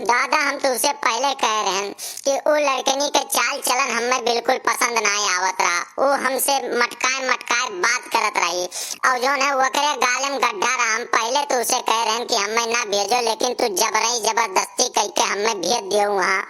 दादा हम तुझसे पहले कह रहे हैं कि वो लड़कनी के चाल चलन हमें बिल्कुल पसंद नहीं आवत रहा। वो हमसे मटकाए मटकाए बात करत रही और जो है वकरे गालम गड्ढा रहा। हम पहले तो उसे कह रहे हैं कि हमें ना भेजो, लेकिन तू जबरदस्ती कह के हमें भेज दियो वहाँ।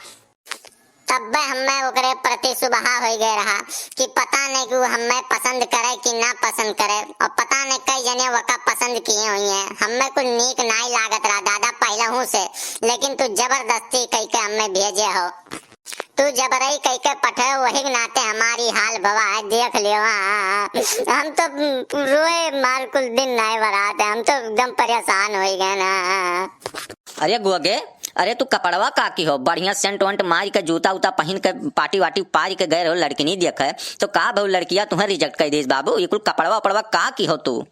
तब हमें ओकरे प्रति सुबह हो गए रहा कि पता नहीं कि वो हमें पसंद करे कि ना पसंद करे, और पता नहीं कई जने वका पसंद किए हुई हैं। हमें कुछ नीक नहीं लागत रहा दादा पहले हूँ से, लेकिन तू जबरदस्ती कह के हमें भेजे हो। तू जबरई कह के पठे, वही नाते हमारी हाल भवा है देख लियो। हम तो रोए मार कुल दिन नहीं बराते, हम तो एकदम परेशान हो गए ना। अरे गुगे, अरे तू कपड़वा का की हो, बढ़िया सेंट वेंट मार के जूता उता पहन के पार्टी वाटी पार के गए हो, लड़की नहीं देखे तो का बहु लड़किया तुम्हें रिजेक्ट कर दी बाबू। ये कुल कपड़वा उपड़वा का की हो तू?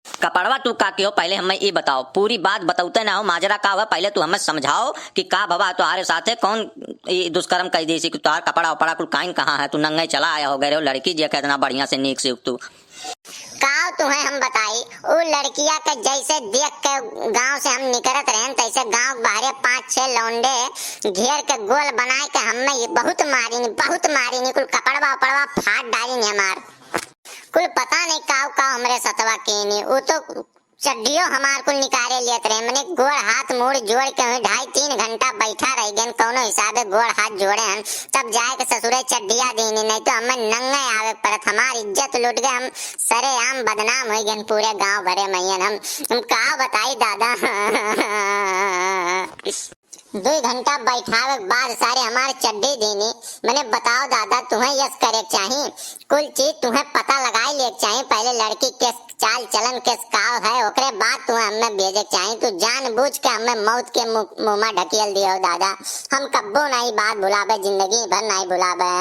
कपड़वा तू का की हो पहले हमें ये बताओ, पूरी बात बताते ना हो, माजरा का हुआ पहले तू हमें समझाओ कि का भवा तुम्हारे साथ है कौन ये दुष्कर्म कर दी, तुम्हारा कपड़ा उपड़ा कुल काइन कहाँ है? तू नंगे चला आया हो गए हो, लड़की देखे इतना बढ़िया से नीक से तू का तुम्हें हम बताई। वो लड़किया के जैसे देख के गांव से हम निकलत रहे तैसे गांव बाहर 5-6 लौंडे घेर के गोल बनाए के हमें बहुत मारी कुल कपड़वा उपड़वा फाड़ डाली हमार। कुल पता नहीं का हमरे सतवा के नहीं, वो तो चड्डियों हमार कुल निकाले लियत रहे। मैंने गोड़ हाथ मुड़ जोड़ के 2.5-3 घंटा बैठा रह गए कौनो हिसाबे गोड़ हाथ जोड़े हैं, तब जाए के ससुरे चड्डिया देनी, नहीं तो हमें नंगे आवे पड़त। हमारी इज्जत लुट गए, हम सरेआम बदनाम हो गए पूरे गांव भरे मैयन। हम का बताई दादा। 2 घंटा बैठावे बाद सारे हमारे चड्डी देनी। मैंने बताओ दादा तुम्हें यस करे चाहिए, कुल चीज तुम्हें पता लगाए ले चाहिए। पहले लड़की के चाल चलन के काव है, ओकरे बाद तुम्हें हमें भेजे चाहिए। तू जानबूझ के हमें मौत के मुंह में ढकेल दियो दादा। हम कब्बो नहीं बात भुलावे, जिंदगी भर नहीं भुलावे।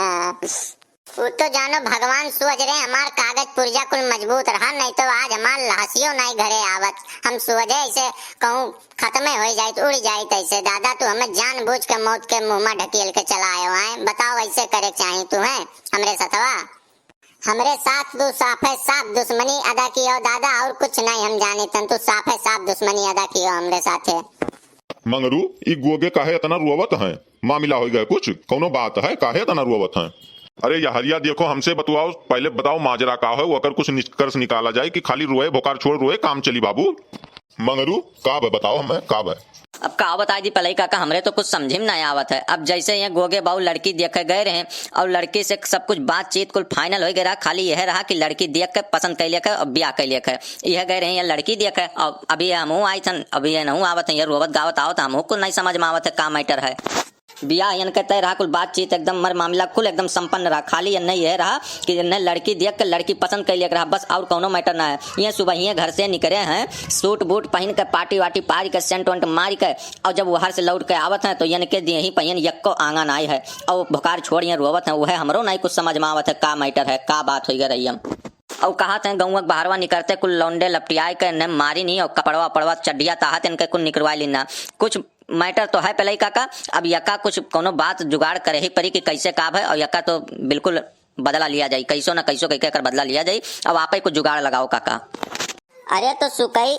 वो तो जानो भगवान सोच रहे हमार कागज पुर्जा कुल मजबूत रहा, नहीं तो आज हमार लाशियों नहीं घरे आवत। हम सोचे ऐसे कहूँ खत्म हो जाए तो उड़ जाए तैसे। दादा तू हमें जानबूझ के मौत के मुंह में ढकेल के चलाए है। बताओ ऐसे करे चाहिए तुम्हें हमरे सतवा? हमरे साथ तू साफ दुश्मनी अदा की हो दादा, और कुछ नहीं हम जाने तन। तू साफ दुश्मनी अदा की हो हमरे साथे। मंगरू ई गोगे काहे इतना रुआवत है? मामला हो गया कुछ? कौनो बात है काहे इतना रुआवत है? अरे यहरिया देखो हमसे बतवाओ, पहले बताओ माजरा का है, वो अगर कुछ निष्कर्ष निकाला जाए कि खाली रोए भोकार छोड़ रोए काम चली बाबू। मंगरू का बताओ हमें का है? अब का बता दी पलई काका, हमरे तो कुछ समझे में नहीं आवत है। अब जैसे ये गोगे बाबू लड़की देखे गए रहे और लड़की से सब कुछ बातचीत कुल फाइनल हो गया, खाली यह रहा कि लड़की देख के पसंद कर लिया और ब्याह कर लिया। यह गए रहे ये लड़की देखे और अभी हम आई थन, अभी ये नहीं आवत है, ये रोवत गावत आवत, हम कुछ नहीं समझ में आवत है का मैटर है। बिया यन कहते रहा कुल बातचीत एकदम मर मामला कुल एकदम संपन्न रहा। खाली ये यह रहा कि ने लड़की देख के लड़की पसंद कर लिया रहा, बस और कोनो मैटर ना है। ये सुबह ही घर से निकले हैं सूट बूट पहन के पार्टी वाटी पार के सेंट वेंट मार के, और जब वहां से लौट के आवत है तो यन के दिए ही पहियन यक्को आंगन आई है और भुकार छोड़ ये रोवत है। वह हमरो नहीं कुछ समझ में आवत है का मैटर है, का बात हो रही हम। और कहा थे गौवा बाहरवा निकलते कुल लौंडे लपटियाए के न मारी नहीं और कपड़वा पड़वा चड्डिया ताहत इनके कुल निकलवा लेना। कुछ मैटर तो है पहले काका, अब यका कुछ कोनो बात जुगाड़ करे ही पड़ी कि कैसे काब है, और यका तो बिल्कुल बदला लिया जाए, कैसो ना कैसो कह कर बदला लिया जाए। अब आप ही कुछ जुगाड़ लगाओ काका। अरे तो सुकई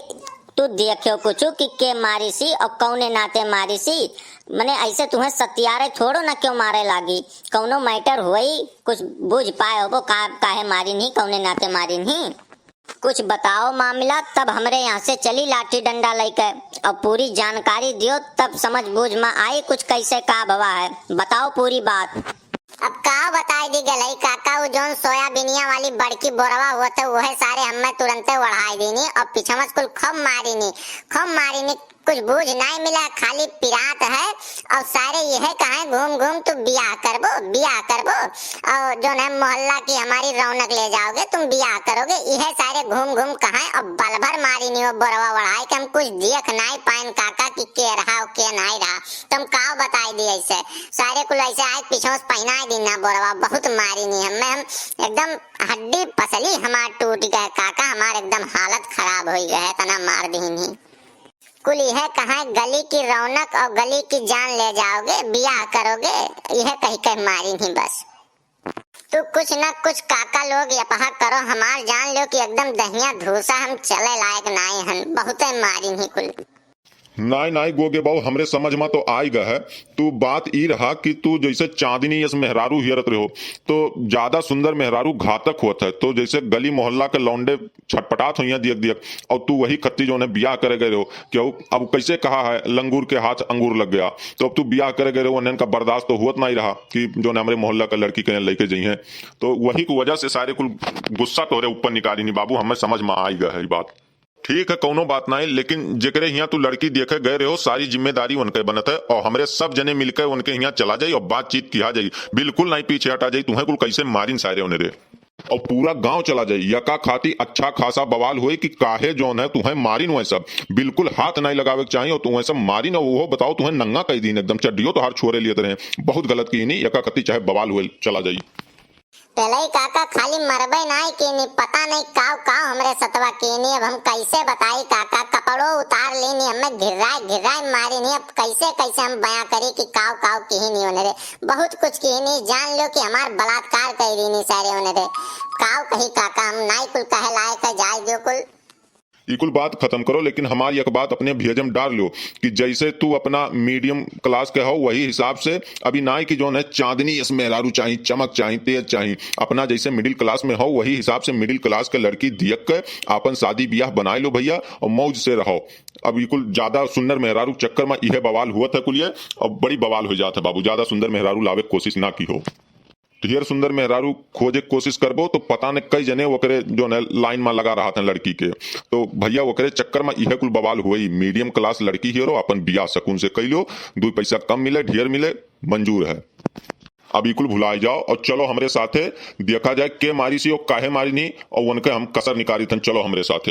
तू देखियो कुछ कि के मारी सी और कौने नाते मारी सी। मने ऐसे तुम्हें सत्यारे छोड़ो ना क्यों मारे लागी, कौनो मैटर हुई कुछ बुझ पाए हो काहे मारी नहीं, कौने नाते मारी नहीं, कुछ बताओ मामला। तब हमरे यहाँ से चली लाठी डंडा लेकर और पूरी जानकारी दियो, तब समझ बूझ में आई कुछ कैसे का भवा है। बताओ पूरी बात। अब का बताई दी गई काका, वो जोन सोयाबीनिया वाली बड़की बोरवा हुआ था वह सारे हमें तुरंत बढ़ाई देनी और पीछे में कुल खम मारी नी कुछ बूझ नहीं मिला, खाली पिरात है। और सारे यह कहे घूम घूम तुम बियाह करबो और जो है मोहल्ला की हमारी रौनक ले जाओगे, तुम बियाह करोगे, यह सारे घूम घूम कहे और बल भर मारी नहीं वो बोरवा बढ़ाई के हम कुछ देख नहीं पाए काका कि के रहा और के नहीं रहा। तुम का बताई दी ऐसे सारे कुल ऐसे आए पीछे पहना दी ना बोरवा, बहुत मारी नहीं हमें, हम एकदम हड्डी पसली हमार टूट गए काका, हमारे एकदम हालत खराब हो गए, तना मार दी नहीं। कुल यह कहा गली की रौनक और गली की जान ले जाओगे, बियाह करोगे, यह कही कह मारी नहीं बस। तू कुछ न कुछ काका लोग यपहा करो, हमार जान लो कि एकदम दहिया धूसा हम चले लायक नहीं हन, बहुत मारी नहीं कुल। नाई नाई गोगे बाबू हमरे समझ में तो आई गए है। तू बात ई रहा कि तू जैसे चांदनी यस मेहरारू हियरत रहो तो ज्यादा सुंदर मेहरारू घातक होता है। तो जैसे गली मोहल्ला के लौंडे छटपटात हुई दियक दियक और तू वही खत्ती जो ने ब्याह करे गए रहो क्यों। अब कैसे कहा है लंगूर के हाथ अंगूर लग गया। तो अब तू ब्याह करे गए रहो उन्हें का बर्दाश्त तो हुआ नहीं रहा कि जो ने हमारे मोहल्ला का लड़की के लेके जाइए। तो वही की वजह से सारे कुल गुस्सा तोरे ऊपर निकाली नहीं बाबू। हमें समझ में आई गए है बात। ठीक है कौनो बात नहीं, लेकिन जेकरे यहाँ तू लड़की देखे गए रहो सारी जिम्मेदारी उनके बनत है और हमरे सब जने मिलकर उनके यहाँ चला जाई और बातचीत किया जाई। बिल्कुल नहीं पीछे हटा जाई। तुम्हें कुल कैसे मारिन सारे उन्हें रे और पूरा गांव चला जाई। यका खाती अच्छा खासा बवाल हुई कि काहे जोन है तुम्हें मारिन हुए सब। बिल्कुल हाथ नहीं लगावे के चाहिए और तुम्हें सब मारिन। और वो बताओ तुम्हें नंगा कई दिन एकदम चड्डियो तो हर छोरे लिए रहे। बहुत गलत की नहीं यका खती चाहे बवाल हुए चला जाई। पहले काका खाली मरबे नहीं केनी पता नहीं काव काव हमरे सतवा केनी। अब हम कैसे बताई काका कपड़ों उतार लेनी हमें घिराए मारी नहीं। अब कैसे कैसे हम बयां करी कि काव काव कही नहीं होने रे। बहुत कुछ कही नहीं जान लो कि हमार बलात्कार कर दी नहीं सारे होने रे। काव कही काका हम नाई कुल कहे लाए का जाए जो कुल ये कुल बात खत्म करो। लेकिन हमारी एक बात अपने भेजम डाल लो कि जैसे तू अपना मीडियम क्लास के हो वही हिसाब से अभी नाई की जो है चांदनी इस मेहरारू चाहिए, चमक चाहिए, तेज चाहिए। अपना जैसे मिडिल क्लास में हो वही हिसाब से मिडिल क्लास के लड़की दियक के अपन शादी ब्याह बनाए लो भैया और मौज से रहो। अब ये कुल ज्यादा सुंदर मेहरारू चक्कर में यह बवाल हुआ था कुल ये और बड़ी बवाल हो जाता है बाबू। ज्यादा सुंदर मेहरारू लावे कोशिश ना की हो। ढेर सुंदर मेहरारू खोजे कोशिश करबो तो पता नहीं कई जने वो करे जो ने लाइन में लगा रहा था लड़की के। तो भैया वो करे चक्कर में यह कुल बवाल हुई। मीडियम क्लास लड़की ही रो अपन बिया सकून से कई लो। 2 पैसा कम मिले ढेर मिले मंजूर है। अब इकुल भुलाए जाओ और चलो हमरे साथे देखा जाए के मारी सी और काहे मारी नहीं और उनके हम कसर निकाली थन। चलो हमरे साथे।